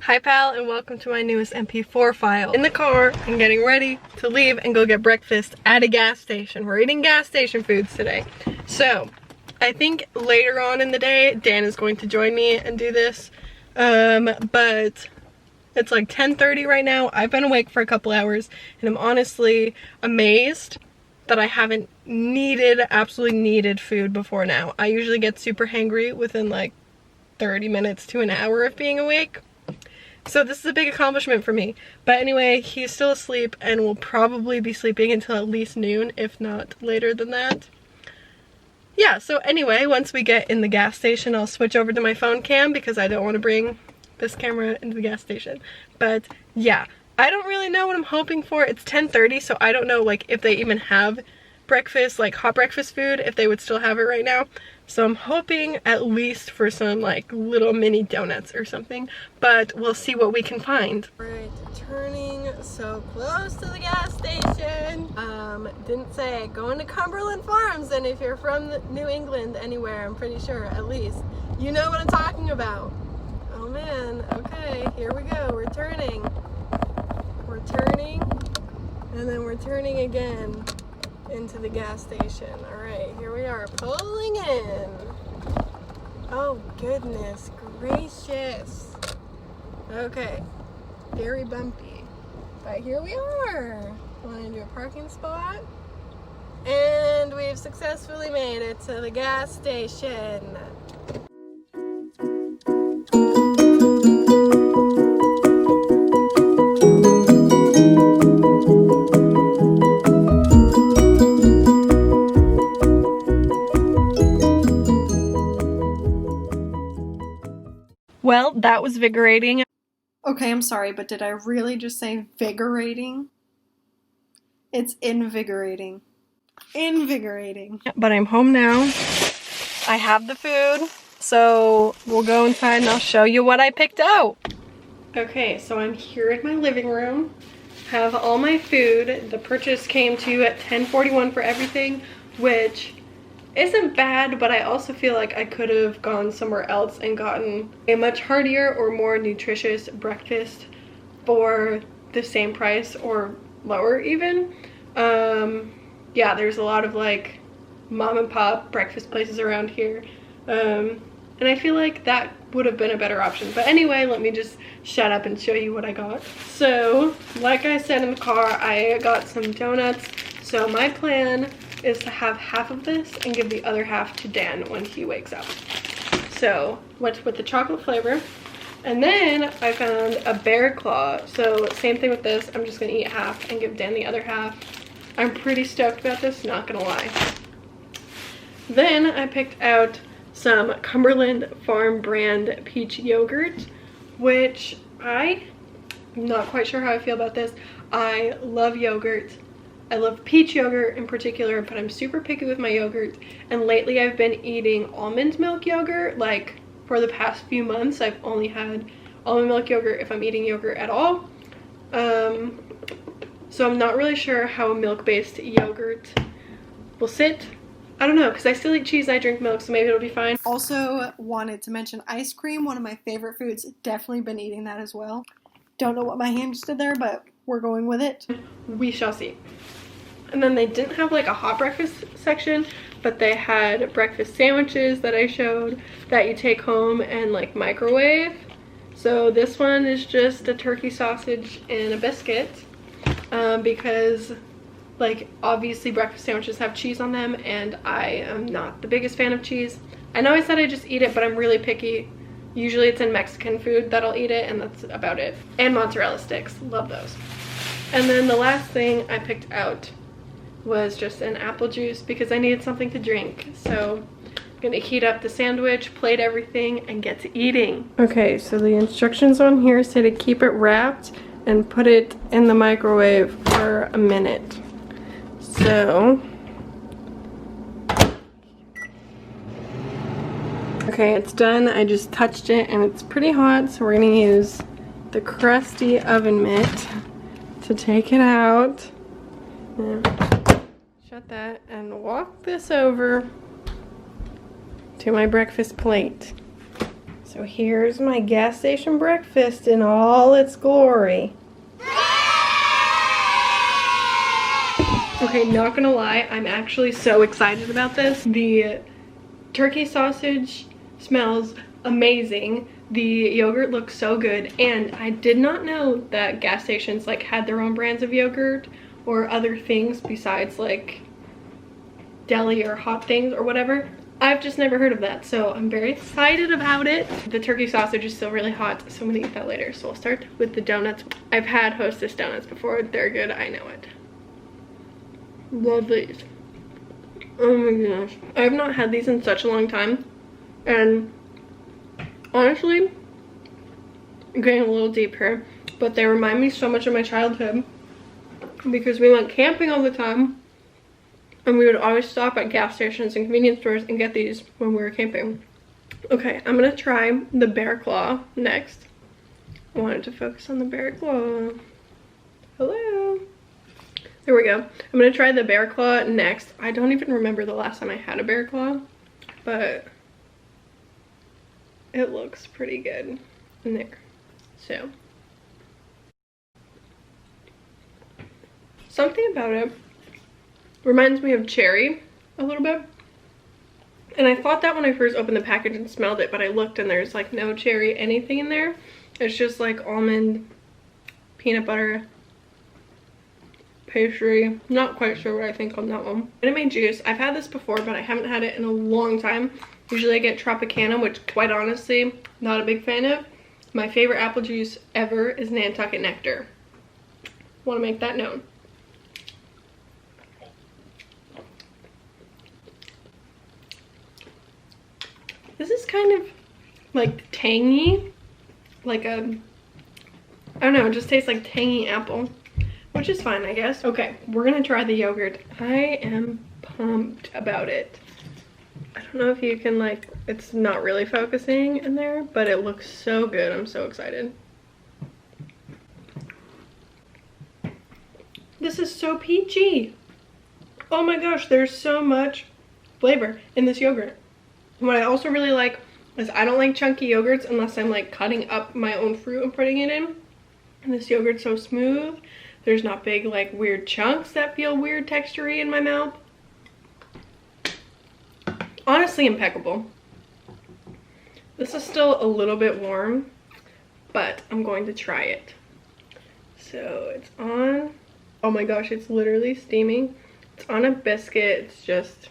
Hi pal, and welcome to my newest MP4 file. In the car, I'm getting ready to leave and go get breakfast at a gas station. We're eating gas station foods today. So, I think later on in the day, Dan is going to join me and do this. But it's like 10:30 right now. I've been awake for a couple hours, and I'm honestly amazed that I haven't absolutely needed food before now. I usually get super hangry within like 30 minutes to an hour of being awake. So this is a big accomplishment for me. But anyway, he's still asleep and will probably be sleeping until at least noon, if not later than that. Yeah, so anyway, once we get in the gas station, I'll switch over to my phone cam because I don't want to bring this camera into the gas station. But yeah, I don't really know what I'm hoping for. It's 10:30, so I don't know like if they even have breakfast, like hot breakfast food, if they would still have it right now. So I'm hoping at least for some like little mini donuts or something, but we'll see what we can find. Right, turning so close to the gas station. Didn't say going to Cumberland Farms, and if you're from New England anywhere, I'm pretty sure at least, you know what I'm talking about. Oh man, okay, here we go, we're turning. We're turning, and then we're turning again into the gas station. All right, here we are pulling in. Oh goodness gracious. Okay, very bumpy, but here we are. Want to do a parking spot, and we've successfully made it to the gas station. Well, that was vigorating. Okay, I'm sorry, but did I really just say vigorating? It's invigorating. Invigorating. But I'm home now. I have the food, so we'll go inside and I'll show you what I picked out. Okay, so I'm here in my living room. Have all my food. The purchase came to at $10.41 for everything, which isn't bad, but I also feel like I could have gone somewhere else and gotten a much heartier or more nutritious breakfast for the same price or lower even. Yeah, there's a lot of like mom and pop breakfast places around here, and I feel like that would have been a better option. But anyway, let me just shut up and show you what I got. So like I said in the car, I got some donuts. So my plan is to have half of this and give the other half to Dan when he wakes up. So went with the chocolate flavor, and then I found a bear claw. So same thing with this, I'm just gonna eat half and give Dan the other half. I'm pretty stoked about this, not gonna lie. Then I picked out some Cumberland Farm brand peach yogurt, which I'm not quite sure how I feel about this. I love yogurt. I love peach yogurt in particular, but I'm super picky with my yogurt. And lately I've been eating almond milk yogurt. Like for the past few months, I've only had almond milk yogurt if I'm eating yogurt at all. So I'm not really sure how a milk-based yogurt will sit. I don't know, because I still eat cheese and I drink milk, so maybe it'll be fine. Also wanted to mention ice cream, one of my favorite foods. Definitely been eating that as well. Don't know what my hand just did there, but we're going with it. We shall see. And then they didn't have like a hot breakfast section, but they had breakfast sandwiches that I showed that you take home and like microwave. So this one is just a turkey sausage and a biscuit, because like obviously breakfast sandwiches have cheese on them, and I am not the biggest fan of cheese. I know I said I just eat it, but I'm really picky. Usually it's in Mexican food that I'll eat it, and that's about it. And mozzarella sticks, love those. And then the last thing I picked out was just an apple juice because I needed something to drink. So I'm gonna heat up the sandwich, plate everything, and get to eating. Okay, so the instructions on here say to keep it wrapped and put it in the microwave for a minute. So, okay, it's done. I just touched it and it's pretty hot, so we're gonna use the crusty oven mitt to take it out. Shut that and walk this over to my breakfast plate. So here's my gas station breakfast in all its glory. Okay, not gonna lie, I'm actually so excited about this. The turkey sausage smells amazing. The yogurt looks so good, and I did not know that gas stations like had their own brands of yogurt or other things besides like deli or hot things or whatever. I've just never heard of that, so I'm very excited about it. The turkey sausage is still really hot, so I'm gonna eat that later. So I'll start with the donuts. I've had Hostess donuts before. They're good, I know it. Love these. Oh my gosh. I have not had these in such a long time, and honestly, I'm getting a little deep here, but they remind me so much of my childhood because we went camping all the time, and we would always stop at gas stations and convenience stores and get these when we were camping. Okay, I'm gonna try the bear claw next. I wanted to focus on the bear claw. Hello. There we go. I'm gonna try the bear claw next. I don't even remember the last time I had a bear claw, but it looks pretty good in there. So, something about it reminds me of cherry a little bit. And I thought that when I first opened the package and smelled it, but I looked and there's like no cherry anything in there. It's just like almond, peanut butter, pastry. Not quite sure what I think on that one. Anime juice. I've had this before, but I haven't had it in a long time. Usually I get Tropicana, which quite honestly, not a big fan of. My favorite apple juice ever is Nantucket Nectar. Want to make that known. This is kind of like tangy, like a, I don't know, it just tastes like tangy apple, which is fine, I guess. Okay, we're gonna try the yogurt. I am pumped about it. I don't know if you can like, it's not really focusing in there, but it looks so good. I'm so excited. This is so peachy. Oh my gosh, there's so much flavor in this yogurt. What I also really like is I don't like chunky yogurts unless I'm like cutting up my own fruit and putting it in. And this yogurt's so smooth. There's not big like weird chunks that feel weird textury in my mouth. Honestly impeccable. This is still a little bit warm, but I'm going to try it. So it's on, oh my gosh, it's literally steaming. It's on a biscuit. It's just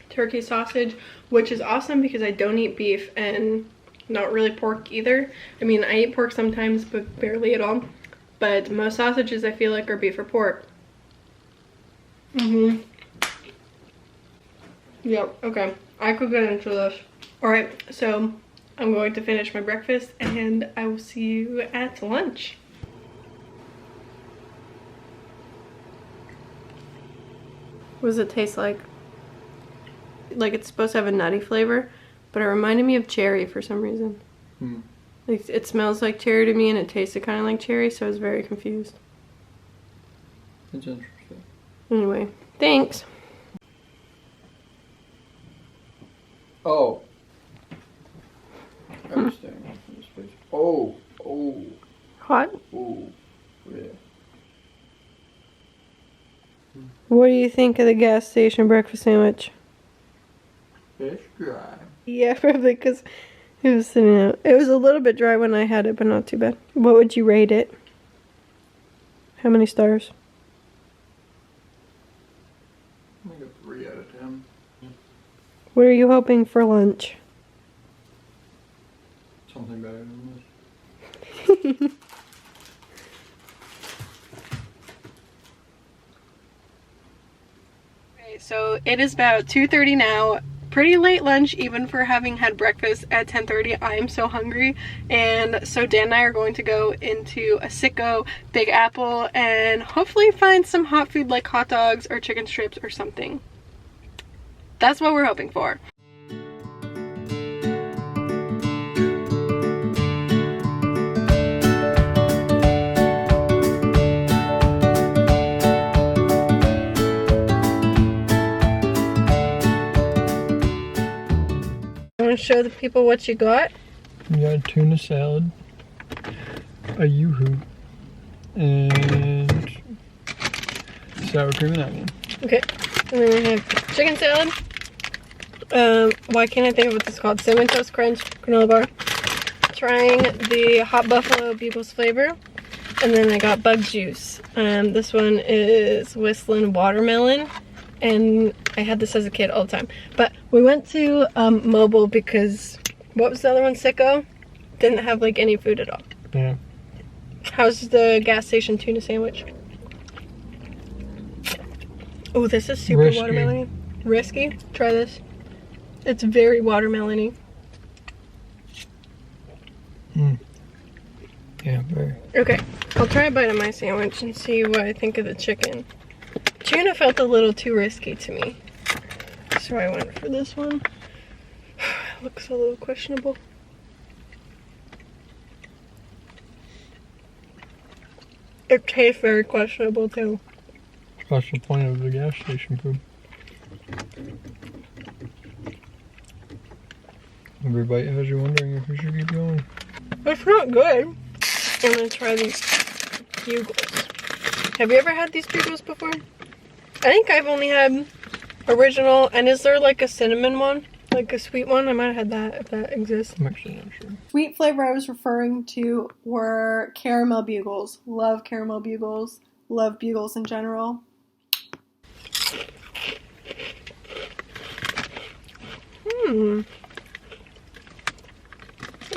turkey sausage, which is awesome because I don't eat beef and not really pork either. I mean, I eat pork sometimes, but barely at all. But most sausages I feel like are beef or pork. Yep, okay. I could get into this. Alright, so I'm going to finish my breakfast and I will see you at lunch. What does it taste like? Like it's supposed to have a nutty flavor, but it reminded me of cherry for some reason. Like it smells like cherry to me and it tasted kind of like cherry, so I was very confused. That's interesting. Anyway, thanks. Oh. I'm staring off in space. Oh. Oh. Hot? Oh. Yeah. What do you think of the gas station breakfast sandwich? It's dry. Yeah, probably because it was sitting out. It was a little bit dry when I had it, but not too bad. What would you rate it? How many stars? Like a 3 out of 10. What are you hoping for lunch? Something better than this. Okay, so it is about 2:30 now. Pretty late lunch even for having had breakfast at 10:30. I am so hungry, and so Dan and I are going to go into a Sicko, Big Apple, and hopefully find some hot food like hot dogs or chicken strips or something. That's what we're hoping for. Want to show the people what you got? We got tuna salad, a yoo-hoo, and sour cream and onion. Okay, and then we have chicken salad. Why can't I think of what this is called? Cinnamon Toast Crunch granola bar. Trying the Hot Buffalo Bugles flavor. And then I got bug juice. This one is Whistling Watermelon. And I had this as a kid all the time. But we went to Mobile because, what was the other one? Sicko? Didn't have like any food at all. Yeah. How's the gas station tuna sandwich? Oh, this is super Risky. watermelon-y. Risky? Try this. It's very watermelon-y. Yeah, very. Okay, I'll try a bite of my sandwich and see what I think of the chicken. Tuna felt a little too risky to me, so I went for this one. Looks a little questionable. It tastes very questionable too. What's the point of the gas station food? Every bite has you wondering if you should keep going. It's not good. I'm gonna try these bugles. Have you ever had these bugles before? I think I've only had original, and is there like a cinnamon one? Like a sweet one? I might have had that, if that exists. I'm actually not sure. Sweet flavor I was referring to were caramel bugles. Love caramel bugles. Love bugles in general.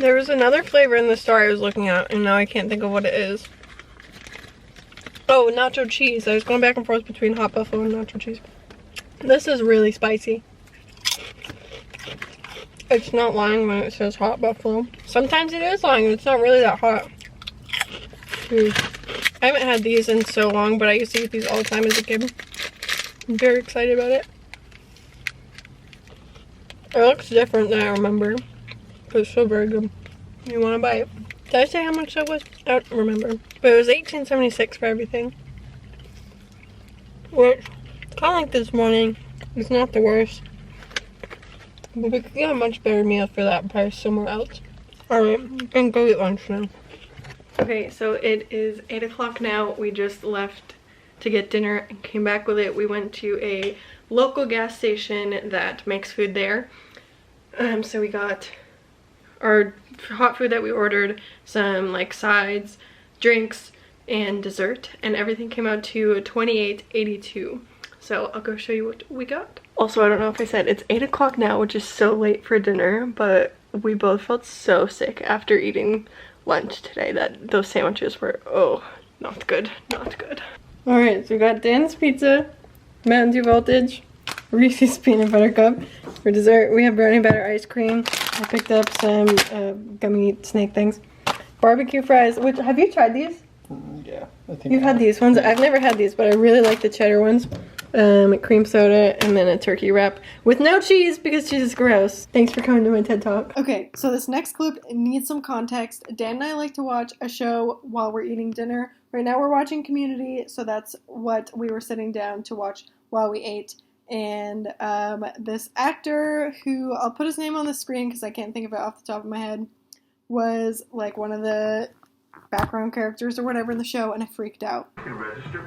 There was another flavor in the store I was looking at, and now I can't think of what it is. Oh, nacho cheese. I was going back and forth between Hot Buffalo and nacho cheese. This is really spicy. It's not lying when it says Hot Buffalo. Sometimes it is lying, it's not really that hot. I haven't had these in so long, but I used to eat these all the time as a kid. I'm very excited about it. It looks different than I remember, but it's still very good. You want to buy it? Did I say how much that was? I don't remember. But it was $18.76 for everything. Which, kind of like this morning, it's not the worst. But we could get a much better meal for that price somewhere else. Alright, I'm gonna go eat lunch now. Okay, so it is 8 o'clock now. We just left to get dinner and came back with it. We went to a local gas station that makes food there. So we got our hot food that we ordered, some like sides, drinks, and dessert, and everything came out to $28.82. So I'll go show you what we got. Also, I don't know if I said, it's 8 o'clock now, which is so late for dinner, but we both felt so sick after eating lunch today that those sandwiches were, oh, not good, not good. Alright, so we got Dan's Pizza, Mountain Dew Voltage, Reese's Peanut Butter Cup. For dessert, we have brownie batter ice cream. I picked up some gummy snake things. Barbecue fries, which, have you tried these? Yeah, I think You've had these ones? I've never had these, but I really like the cheddar ones. Cream soda, and then a turkey wrap with no cheese because cheese is gross. Thanks for coming to my TED Talk. Okay, so this next clip needs some context. Dan and I like to watch a show while we're eating dinner. Right now we're watching Community, so that's what we were sitting down to watch while we ate. And this actor, who, I'll put his name on the screen because I can't think of it off the top of my head, was like one of the background characters or whatever in the show, and I freaked out.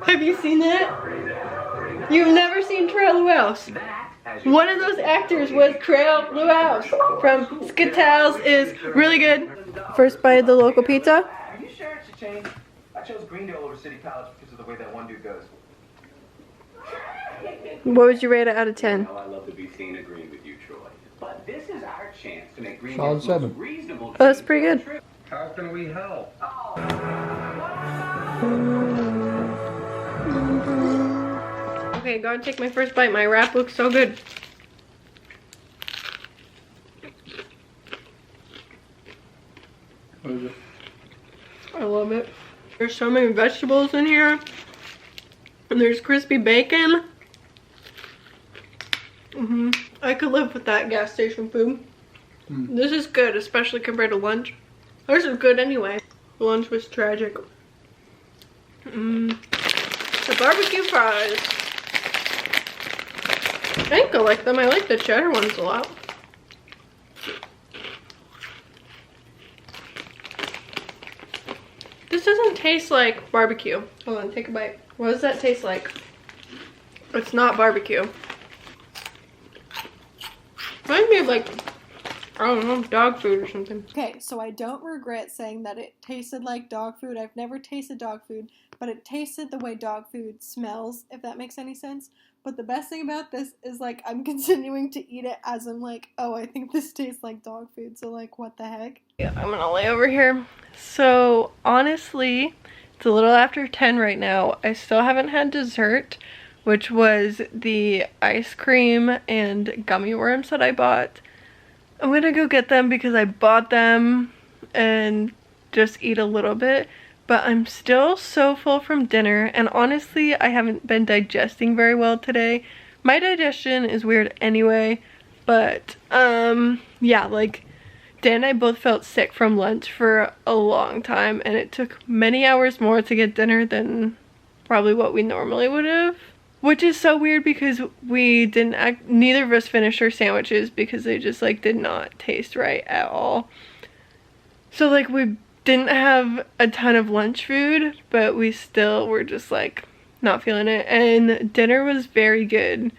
Have you seen that? You've never seen Trail Lewis. One of those actors was Trail Lewis from Skittles. Is really good. First bite of the local pizza. Are you sure it should change? I chose Greendale over City College because of the way that one dude goes. What would you rate it out of 10? I love to be seen agreeing with you, Troy. But this is our chance to make Solid Greendale's 7. most reasonable. Oh, that's pretty good. How can we help? Okay, gotta take my first bite. My wrap looks so good. What is it? I love it. There's so many vegetables in here. And there's crispy bacon. I could live with that gas station food. This is good, especially compared to lunch. Ours is good anyway. Lunch was tragic. The barbecue fries. I think I like them. I like the cheddar ones a lot. This doesn't taste like barbecue. Hold on, take a bite. What does that taste like? It's not barbecue. Reminds me of like, I don't know, dog food or something. Okay, so I don't regret saying that it tasted like dog food. I've never tasted dog food, but it tasted the way dog food smells, if that makes any sense. But the best thing about this is, like, I'm continuing to eat it as I'm like, oh, I think this tastes like dog food, so, like, what the heck? Yeah, I'm gonna lay over here. So, honestly, it's a little after 10 right now. I still haven't had dessert, which was the ice cream and gummy worms that I bought. I'm gonna go get them because I bought them and just eat a little bit. But I'm still so full from dinner, and honestly, I haven't been digesting very well today. My digestion is weird anyway, but, yeah, like, Dan and I both felt sick from lunch for a long time, and it took many hours more to get dinner than probably what we normally would have. Which is so weird because we didn't, neither of us finished our sandwiches because they just, like, did not taste right at all. So, like, we didn't have a ton of lunch food, but we still were just like not feeling it. And dinner was very good,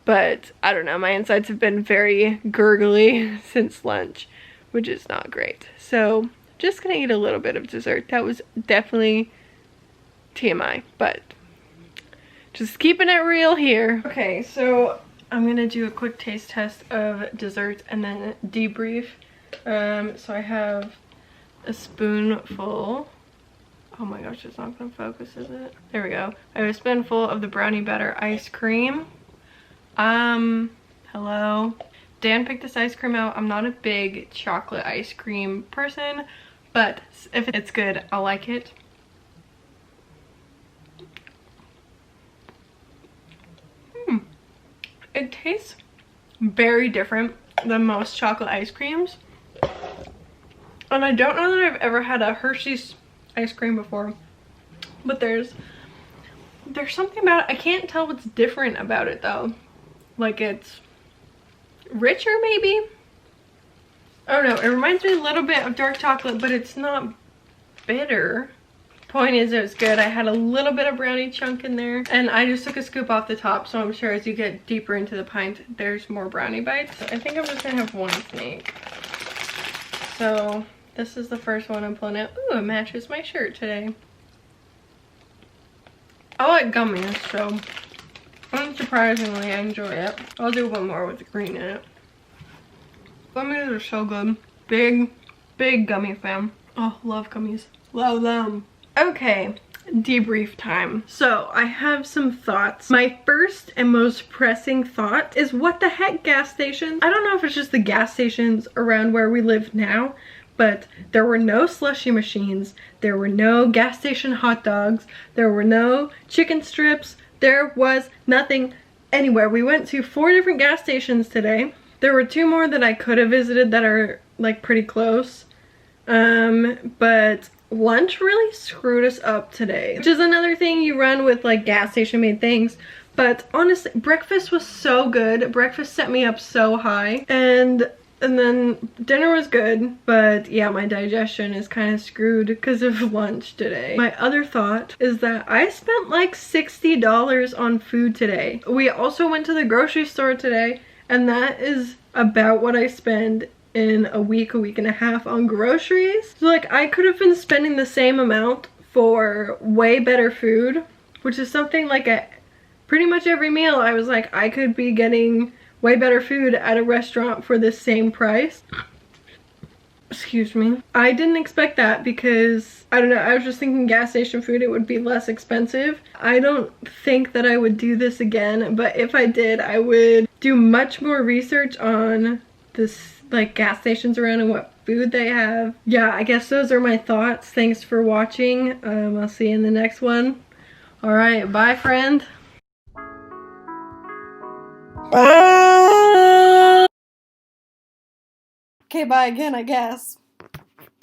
but I don't know, my insides have been very gurgly since lunch, which is not great. So just gonna eat a little bit of dessert. That was definitely TMI, but just keeping it real here. Okay, so I'm gonna do a quick taste test of dessert and then debrief. So I have a spoonful. Oh my gosh, it's not gonna focus, is it? There we go. I have a spoonful of the brownie batter ice cream. Hello. Dan picked this ice cream out. I'm not a big chocolate ice cream person, but if it's good, I'll like it. It tastes very different than most chocolate ice creams. And I don't know that I've ever had a Hershey's ice cream before, but there's something about it. I can't tell what's different about it though. Like, it's richer maybe? I don't know, it reminds me a little bit of dark chocolate, but it's not bitter. Point is, it was good. I had a little bit of brownie chunk in there, and I just took a scoop off the top, so I'm sure as you get deeper into the pint, there's more brownie bites. So I think I'm just gonna have one snake. So this is the first one I'm pulling out. Ooh, it matches my shirt today. I like gummies, so unsurprisingly I enjoy it. I'll do one more with the green in it. Gummies are so good. Big gummy fan. Oh, love gummies. Love them. Okay, debrief time. So I have some thoughts. My first and most pressing thought is, what the heck, gas stations? I don't know if it's just the gas stations around where we live now, but there were no slushy machines, there were no gas station hot dogs, there were no chicken strips, there was nothing anywhere. We went to 4 different gas stations today. There were 2 more that I could have visited that are like pretty close, but lunch really screwed us up today, which is another thing you run with like gas station made things. But honestly, breakfast was so good. Breakfast set me up so high, and then dinner was good, but yeah, my digestion is kind of screwed because of lunch today. My other thought is that I spent like $60 on food today. We also went to the grocery store today, and that is about what I spend in a week and a half on groceries. So like, I could have been spending the same amount for way better food, which is something like at pretty much every meal I was like, I could be getting way better food at a restaurant for the same price. Excuse me. I didn't expect that because, I don't know, I was just thinking gas station food, it would be less expensive. I don't think that I would do this again, but if I did, I would do much more research on this, like, gas stations around and what food they have. Yeah, I guess those are my thoughts. Thanks for watching. I'll see you in the next one. All right, bye, friend. Okay, bye again, I guess.